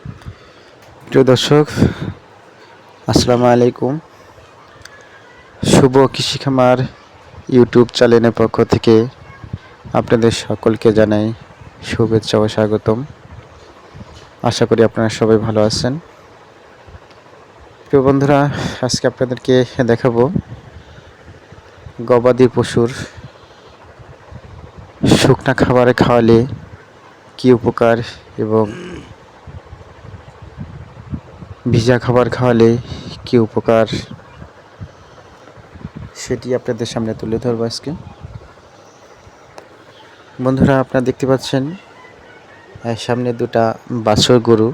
প্রিয় দর্শক, আসসালামু আলাইকুম। শুভ কৃষি খামার ইউটিউব চ্যানেলের পক্ষ থেকে আপনাদের সকলকে জানাই শুভেচ্ছা ও স্বাগতম। আশা করি আপনারা সবাই ভালো আছেন। প্রিয় বন্ধুরা, আজকে আপনাদেরকে দেখাবো গবাদি পশুর শুকনা খাবারে খাওয়ালে কী উপকার এবং ভিজা খাবার খাওয়ালে কী উপকার, সেটি আপনাদের সামনে তুলে ধরবো আজকে। বন্ধুরা, আপনারা দেখতে পাচ্ছেন সামনে দুটা বাছুর গরু,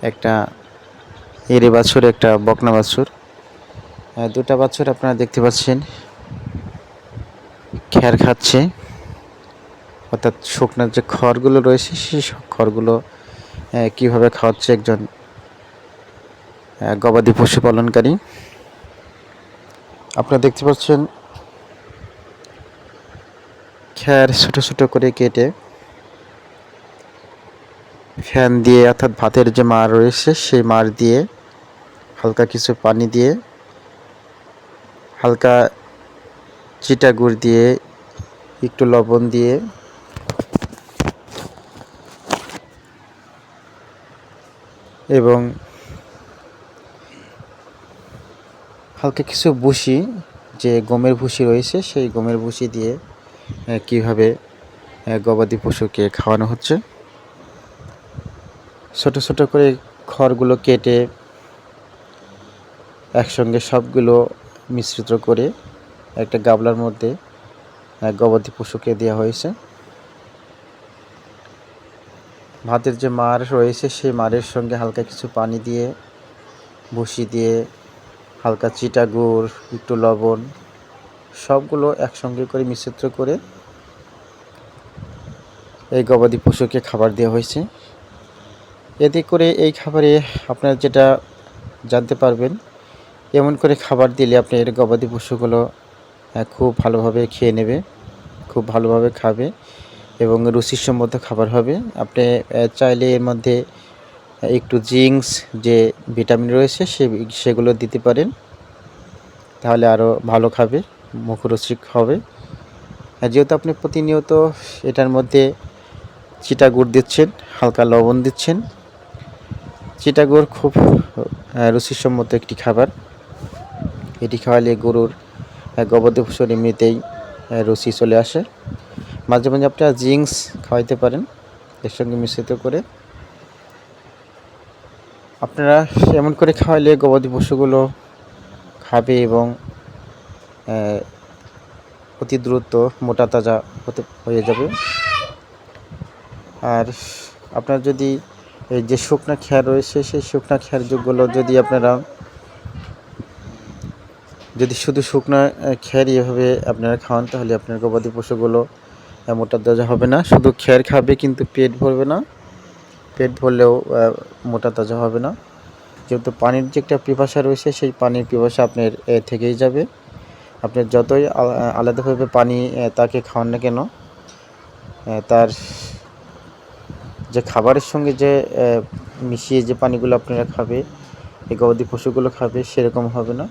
একটা এঁড়ে বাছুর, একটা বকনা বাছুর। দুটা বাছুর আপনারা দেখতে পাচ্ছেন খ্যার খাচ্ছে, অর্থাৎ শুকনার যে খড়গুলো রয়েছে সেই খড়গুলো কীভাবে খাওয়াচ্ছে একজন গবাদি পশু পালনকারী। আপনারা দেখতে পাচ্ছেন খ্যার ছোটো ছোটো করে কেটে ফ্যান দিয়ে, অর্থাৎ ভাতের যে মাড় রয়েছে সেই মাড় দিয়ে হালকা কিছু পানি দিয়ে, হালকা চিটা গুড় দিয়ে, একটু লবণ দিয়ে এবং হালকা কিছু ভুসি, যে গমের ভুসি রয়েছে সেই গমের ভুসি দিয়ে কীভাবে গবাদি পশুকে খাওয়ানো হচ্ছে। ছোট ছোট করে খড়গুলো কেটে একসঙ্গে সবগুলো মিশ্রিত করে একটা গামলার মধ্যে গবাদি পশুকে দেওয়া হয়েছে। ভাতের যে মাড় রয়েছে সেই মাড়ের সঙ্গে হালকা কিছু পানি দিয়ে, ভুসি দিয়ে, হালকা চিটা গুড়, একটু লবণ, সবগুলো একসঙ্গে করে মিশ্রিত করে এই গবাদি পশুকে খাবার দেওয়া হয়েছে। এতে করে এই খাবারে আপনারা যেটা জানতে পারবেন, এমন করে খাবার দিলে আপনার গবাদি পশুগুলো খুব ভালোভাবে খেয়ে নেবে, খুব ভালোভাবে খাবে এবং রুচিসম্মত খাবার হবে। আপনি চাইলে এর মধ্যে একটু জিঙ্কস যে ভিটামিন রয়েছে সেগুলো দিতে পারেন, তাহলে আরও ভালো খাবে, মুখরোচক হবে। যেহেতু আপনি প্রতিনিয়ত এটার মধ্যে চিটা গুড় দিচ্ছেন, হালকা লবণ দিচ্ছেন, চিটা গুড় খুব রুচিসম্মত একটি খাবার। এটি খাওয়ালে গরুর গবাদি পশুর এমনিতেই রুচি চলে আসে। মাঝে মাঝে আপনারা জিঙ্কস খাওয়াইতে পারেন এর সঙ্গে মিশ্রিত করে। আপনারা এমন করে খাওয়ালে গবাদি পশুগুলো খাবে এবং অতি দ্রুত মোটা তাজা হয়ে যাবে। আর আপনার যদি এই যে শুকনা খ্যার রয়েছে সেই শুকনা খ্যারগুলো যদি শুধু শুকনা খ্যার এভাবে আপনারা খাওয়ান, তাহলে আপনার গবাদি পশুগুলো মোটা তাজা হবে না। শুধু খ্যার খাবে কিন্তু পেট ভরবে না, পেট ভরলেও মোটা তাজা হবে না। যেহেতু পানির যে একটা পিপাসা রয়েছে সেই পানির পিপাসা আপনার থেকেই যাবে। আপনার যতই আলাদাভাবে পানি তাকে খাওয়ান না কেন, তার যে খাবারের সঙ্গে যে মিশিয়ে যে পানিগুলো আপনারা খাবে, এই গবাদি পশুগুলো খাবে, সেরকম হবে না।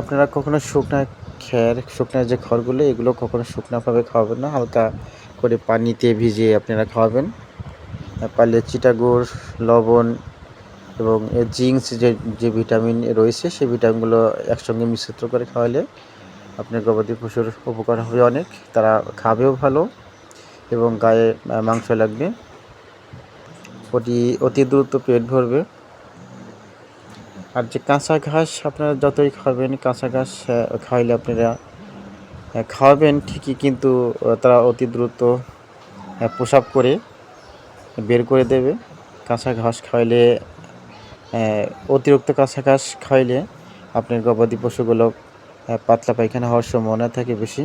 আপনারা কখনো শুকনা যে খড়গুলো, এগুলো কখনো শুকনাভাবে খাওয়াবেন না, হালকা করে পানিতে ভিজিয়ে আপনারা খাওয়াবেন। পারলে চিটা গুড়, লবণ এবং জিঙ্কস যে ভিটামিন রয়েছে সেই ভিটামিনগুলো একসঙ্গে মিশ্রিত করে খাওয়ালে আপনার গবাদি পশুর উপকার হবে অনেক। তারা খাবেও ভালো এবং গায়ে মাংস লাগবে, অতি দ্রুত পেট ভরবে। আর যে কাঁচা ঘাস আপনারা যতই খাবেন, কাঁচা ঘাস খাওয়াইলে আপনারা খাওয়াবেন ঠিকই, কিন্তু তারা অতি দ্রুত প্রসাব করে বের করে দেবে। কাঁচা ঘাস খাওয়াইলে, অতিরিক্ত কাঁচা ঘাস খাওয়াইলে আপনার গবাদি পশুগুলো পাতলা পায়খানা হওয়ার সম্ভাবনা থাকে বেশি।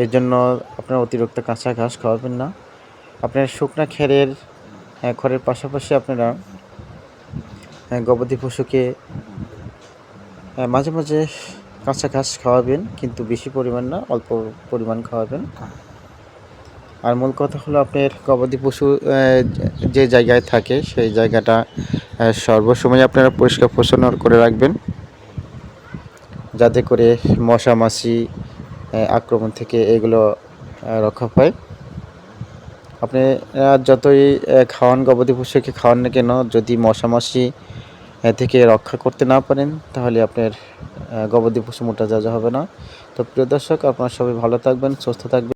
এই জন্য আপনারা অতিরিক্ত কাঁচা ঘাস খাওয়াবেন না। আপনার শুকনা খড়ের পাশাপাশি আপনারা গবাদি পশুকে মাঝে মাঝে কাঁচা ঘাস খাওয়াবেন, কিন্তু বেশি পরিমাণ না, অল্প পরিমাণ খাওয়াবেন। আর মূল কথা হলো আপনার গবাদি পশু যে জায়গায় থাকে সেই জায়গাটা সর্বসময় আপনারা পরিষ্কার পরিচ্ছন্ন করে রাখবেন, যাতে করে মশা মাছি আক্রমণ থেকে এগুলো রক্ষা পায়। আপনি যতই খাওয়ান, গবাদি পশুকে খাওয়ান না কেন, যদি মশা মাছি থেকে রক্ষা করতে না পারেন তাহলে আপনার গবাদি পশু মোটা তাজা হবে না। তো প্রিয় দর্শক, আপনারা সবাই ভালো থাকবেন, সুস্থ থাকবেন।